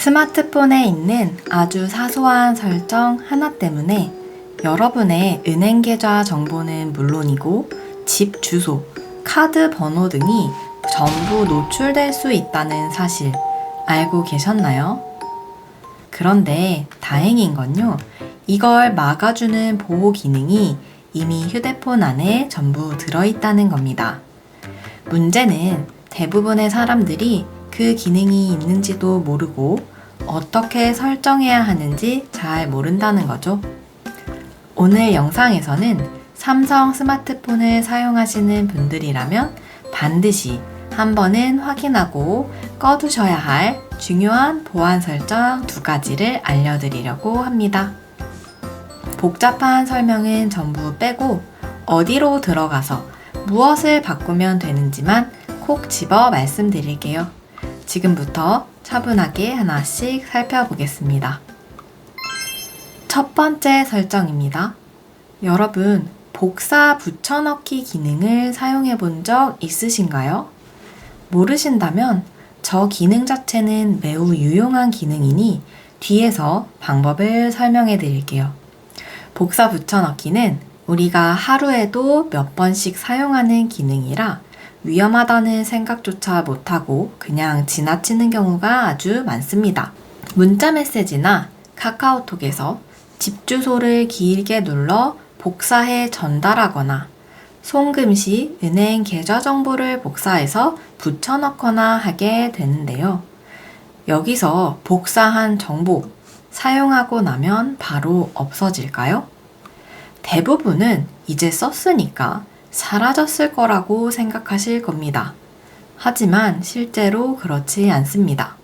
스마트폰에 있는 아주 사소한 설정 하나 때문에 여러분의 은행 계좌 정보는 물론이고 집 주소, 카드 번호 등이 전부 노출될 수 있다는 사실 알고 계셨나요? 그런데 다행인 건요, 이걸 막아주는 보호 기능이 이미 휴대폰 안에 전부 들어있다는 겁니다. 문제는 대부분의 사람들이 그 기능이 있는지도 모르고 어떻게 설정해야 하는지 잘 모른다는 거죠. 오늘 영상에서는 삼성 스마트폰을 사용하시는 분들이라면 반드시 한 번은 확인하고 꺼두셔야 할 중요한 보안 설정 2가지를 알려드리려고 합니다. 복잡한 설명은 전부 빼고 어디로 들어가서 무엇을 바꾸면 되는지만 콕 집어 말씀드릴게요. 지금부터 차분하게 하나씩 살펴보겠습니다. 첫 번째 설정입니다. 여러분, 복사 붙여넣기 기능을 사용해 본 적 있으신가요? 모르신다면 저 기능 자체는 매우 유용한 기능이니 뒤에서 방법을 설명해 드릴게요. 복사 붙여넣기는 우리가 하루에도 몇 번씩 사용하는 기능이라 위험하다는 생각조차 못하고 그냥 지나치는 경우가 아주 많습니다. 문자 메시지나 카카오톡에서 집 주소를 길게 눌러 복사해 전달하거나 송금 시 은행 계좌 정보를 복사해서 붙여넣거나 하게 되는데요. 여기서 복사한 정보 사용하고 나면 바로 없어질까요? 대부분은 이제 썼으니까 사라졌을 거라고 생각하실 겁니다. 하지만 실제로 그렇지 않습니다.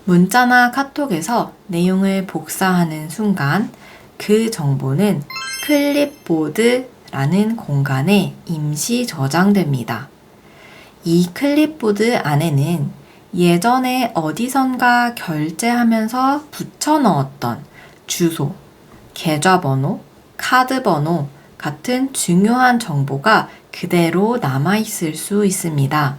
문자나 카톡에서 내용을 복사하는 순간 그 정보는 클립보드라는 공간에 임시 저장됩니다. 이 클립보드 안에는 예전에 어디선가 결제하면서 붙여 넣었던 주소, 계좌번호, 카드번호 같은 중요한 정보가 그대로 남아있을 수 있습니다.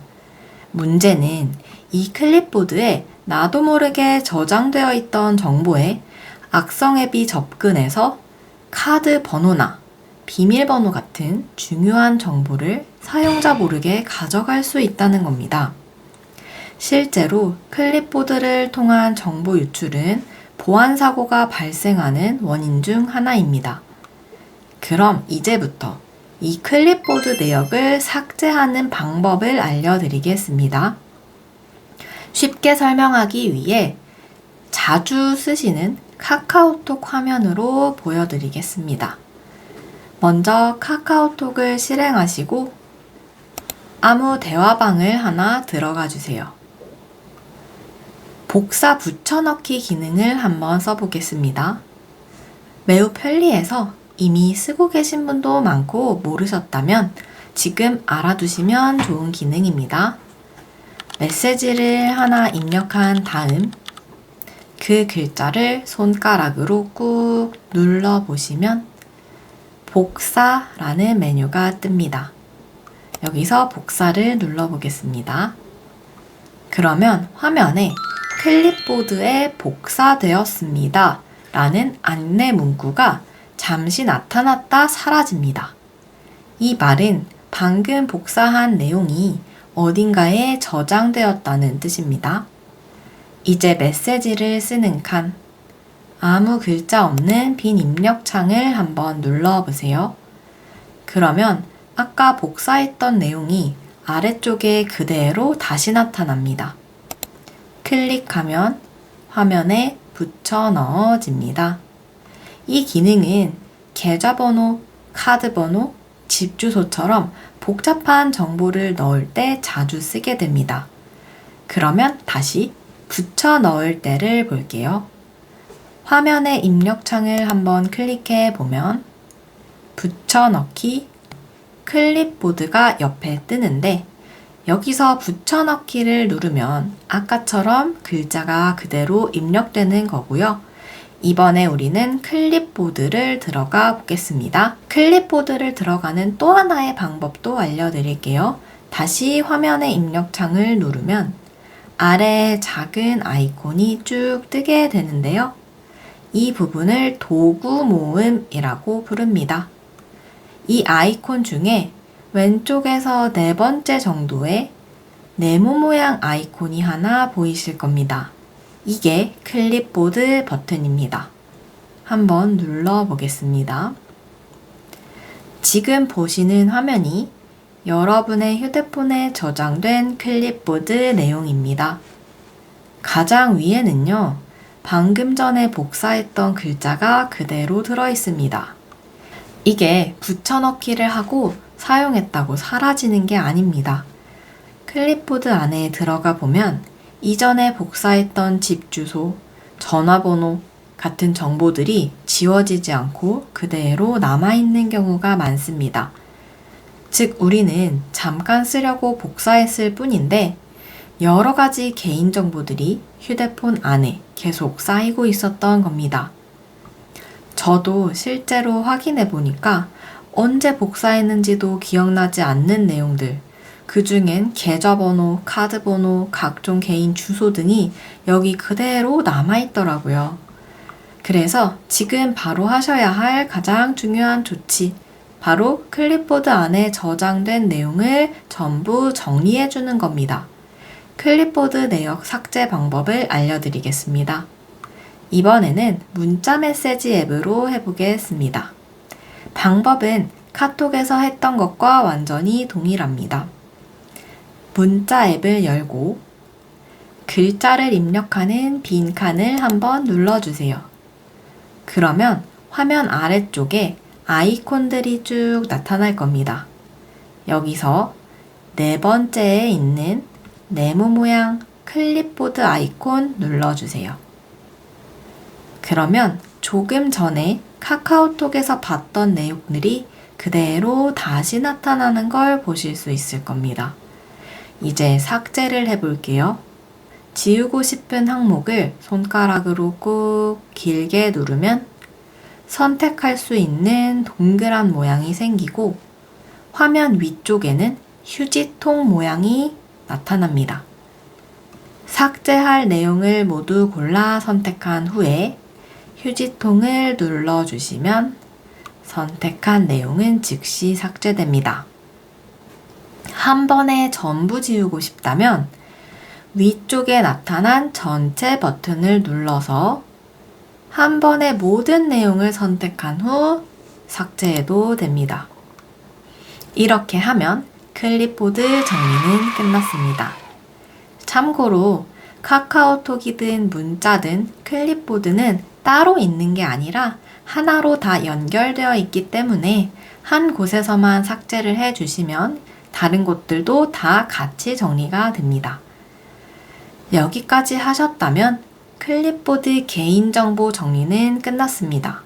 문제는 이 클립보드에 나도 모르게 저장되어 있던 정보에 악성 앱이 접근해서 카드 번호나 비밀번호 같은 중요한 정보를 사용자 모르게 가져갈 수 있다는 겁니다. 실제로 클립보드를 통한 정보 유출은 보안 사고가 발생하는 원인 중 하나입니다. 그럼 이제부터 이 클립보드 내역을 삭제하는 방법을 알려드리겠습니다. 쉽게 설명하기 위해 자주 쓰시는 카카오톡 화면으로 보여드리겠습니다. 먼저 카카오톡을 실행하시고 아무 대화방을 하나 들어가 주세요. 복사 붙여넣기 기능을 한번 써보겠습니다. 매우 편리해서 이미 쓰고 계신 분도 많고 모르셨다면 지금 알아두시면 좋은 기능입니다. 메시지를 하나 입력한 다음 그 글자를 손가락으로 꾹 눌러보시면 복사라는 메뉴가 뜹니다. 여기서 복사를 눌러보겠습니다. 그러면 화면에 클립보드에 복사되었습니다 라는 안내 문구가 잠시 나타났다 사라집니다. 이 말은 방금 복사한 내용이 어딘가에 저장되었다는 뜻입니다. 이제 메시지를 쓰는 칸, 아무 글자 없는 빈 입력창을 한번 눌러보세요. 그러면 아까 복사했던 내용이 아래쪽에 그대로 다시 나타납니다. 클릭하면 화면에 붙여 넣어집니다. 이 기능은 계좌번호, 카드번호, 집 주소처럼 복잡한 정보를 넣을 때 자주 쓰게 됩니다. 그러면 다시 붙여 넣을 때를 볼게요. 화면의 입력창을 한번 클릭해 보면 붙여 넣기 클립보드가 옆에 뜨는데 여기서 붙여 넣기를 누르면 아까처럼 글자가 그대로 입력되는 거고요. 이번에 우리는 클립보드를 들어가 보겠습니다. 클립보드를 들어가는 또 하나의 방법도 알려드릴게요. 다시 화면의 입력창을 누르면 아래에 작은 아이콘이 쭉 뜨게 되는데요. 이 부분을 도구 모음이라고 부릅니다. 이 아이콘 중에 왼쪽에서 네 번째 정도에 네모 모양 아이콘이 하나 보이실 겁니다. 이게 클립보드 버튼입니다. 한번 눌러보겠습니다. 지금 보시는 화면이 여러분의 휴대폰에 저장된 클립보드 내용입니다. 가장 위에는요, 방금 전에 복사했던 글자가 그대로 들어 있습니다. 이게 붙여넣기를 하고 사용했다고 사라지는 게 아닙니다. 클립보드 안에 들어가 보면 이전에 복사했던 집 주소, 전화번호 같은 정보들이 지워지지 않고 그대로 남아있는 경우가 많습니다. 즉, 우리는 잠깐 쓰려고 복사했을 뿐인데 여러 가지 개인정보들이 휴대폰 안에 계속 쌓이고 있었던 겁니다. 저도 실제로 확인해 보니까 언제 복사했는지도 기억나지 않는 내용들, 그 중엔 계좌번호, 카드번호, 각종 개인 주소 등이 여기 그대로 남아있더라고요. 그래서 지금 바로 하셔야 할 가장 중요한 조치, 바로 클립보드 안에 저장된 내용을 전부 정리해 주는 겁니다. 클립보드 내역 삭제 방법을 알려드리겠습니다. 이번에는 문자 메시지 앱으로 해보겠습니다. 방법은 카톡에서 했던 것과 완전히 동일합니다. 문자 앱을 열고 글자를 입력하는 빈 칸을 한번 눌러주세요. 그러면 화면 아래쪽에 아이콘들이 쭉 나타날 겁니다. 여기서 네 번째에 있는 네모 모양 클립보드 아이콘 눌러주세요. 그러면 조금 전에 카카오톡에서 봤던 내용들이 그대로 다시 나타나는 걸 보실 수 있을 겁니다. 이제 삭제를 해볼게요. 지우고 싶은 항목을 손가락으로 꾹 길게 누르면 선택할 수 있는 동그란 모양이 생기고 화면 위쪽에는 휴지통 모양이 나타납니다. 삭제할 내용을 모두 골라 선택한 후에 휴지통을 눌러주시면 선택한 내용은 즉시 삭제됩니다. 한 번에 전부 지우고 싶다면 위쪽에 나타난 전체 버튼을 눌러서 한 번에 모든 내용을 선택한 후 삭제해도 됩니다. 이렇게 하면 클립보드 정리는 끝났습니다. 참고로 카카오톡이든 문자든 클립보드는 따로 있는 게 아니라 하나로 다 연결되어 있기 때문에 한 곳에서만 삭제를 해주시면 다른 곳들도 다 같이 정리가 됩니다. 여기까지 하셨다면 클립보드 개인정보 정리는 끝났습니다.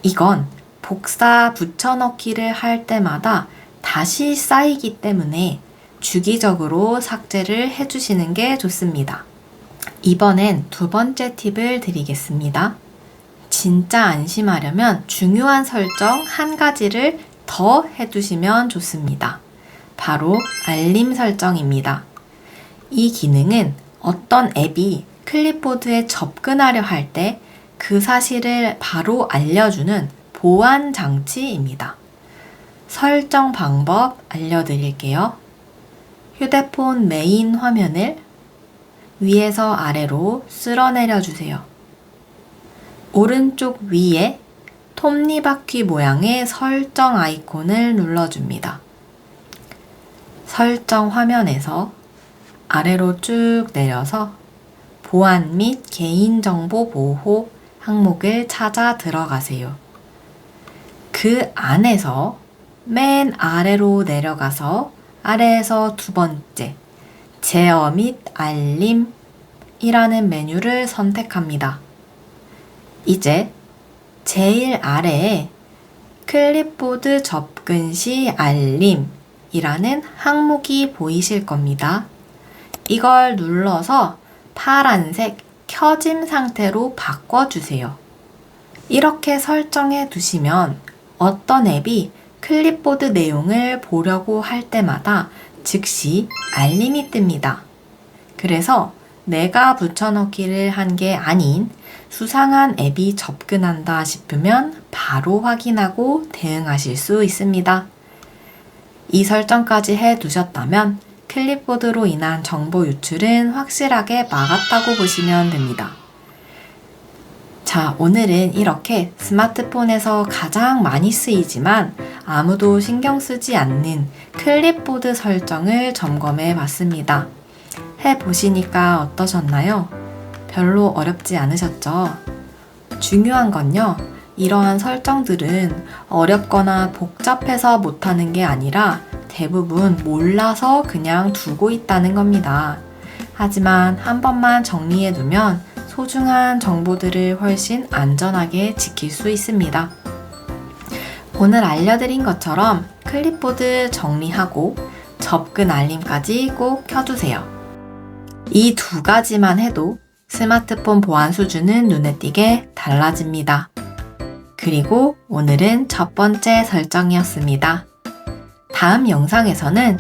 이건 복사 붙여넣기를 할 때마다 다시 쌓이기 때문에 주기적으로 삭제를 해주시는 게 좋습니다. 이번엔 두 번째 팁을 드리겠습니다. 진짜 안심하려면 중요한 설정 한 가지를 더 해두시면 좋습니다. 바로 알림 설정입니다. 이 기능은 어떤 앱이 클립보드에 접근하려 할 때 그 사실을 바로 알려주는 보안 장치입니다. 설정 방법 알려드릴게요. 휴대폰 메인 화면을 위에서 아래로 쓸어내려 주세요. 오른쪽 위에 톱니바퀴 모양의 설정 아이콘을 눌러줍니다. 설정 화면에서 아래로 쭉 내려서 보안 및 개인정보 보호 항목을 찾아 들어가세요. 그 안에서 맨 아래로 내려가서 아래에서 두 번째 제어 및 알림이라는 메뉴를 선택합니다. 이제 제일 아래에 클립보드 접근 시 알림이라는 항목이 보이실 겁니다. 이걸 눌러서 파란색 켜짐 상태로 바꿔주세요. 이렇게 설정해 두시면 어떤 앱이 클립보드 내용을 보려고 할 때마다 즉시 알림이 뜹니다. 그래서 내가 붙여넣기를 한 게 아닌 수상한 앱이 접근한다 싶으면 바로 확인하고 대응하실 수 있습니다. 이 설정까지 해 두셨다면 클립보드로 인한 정보 유출은 확실하게 막았다고 보시면 됩니다. 자, 오늘은 이렇게 스마트폰에서 가장 많이 쓰이지만 아무도 신경 쓰지 않는 클립보드 설정을 점검해 봤습니다. 해 보시니까 어떠셨나요? 별로 어렵지 않으셨죠? 중요한 건요, 이러한 설정들은 어렵거나 복잡해서 못하는 게 아니라 대부분 몰라서 그냥 두고 있다는 겁니다. 하지만 한 번만 정리해 두면 소중한 정보들을 훨씬 안전하게 지킬 수 있습니다. 오늘 알려드린 것처럼 클립보드 정리하고 접근 알림까지 꼭 켜두세요. 이 두 가지만 해도 스마트폰 보안 수준은 눈에 띄게 달라집니다. 그리고 오늘은 첫 번째 설정이었습니다. 다음 영상에서는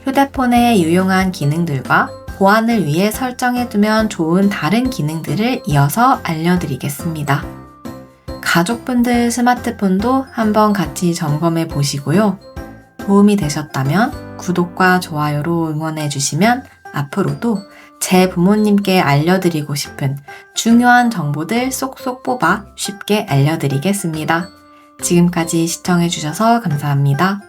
휴대폰의 유용한 기능들과 보안을 위해 설정해두면 좋은 다른 기능들을 이어서 알려드리겠습니다. 가족분들 스마트폰도 한번 같이 점검해 보시고요. 도움이 되셨다면 구독과 좋아요로 응원해 주시면 앞으로도 제 부모님께 알려드리고 싶은 중요한 정보들 쏙쏙 뽑아 쉽게 알려드리겠습니다. 지금까지 시청해 주셔서 감사합니다.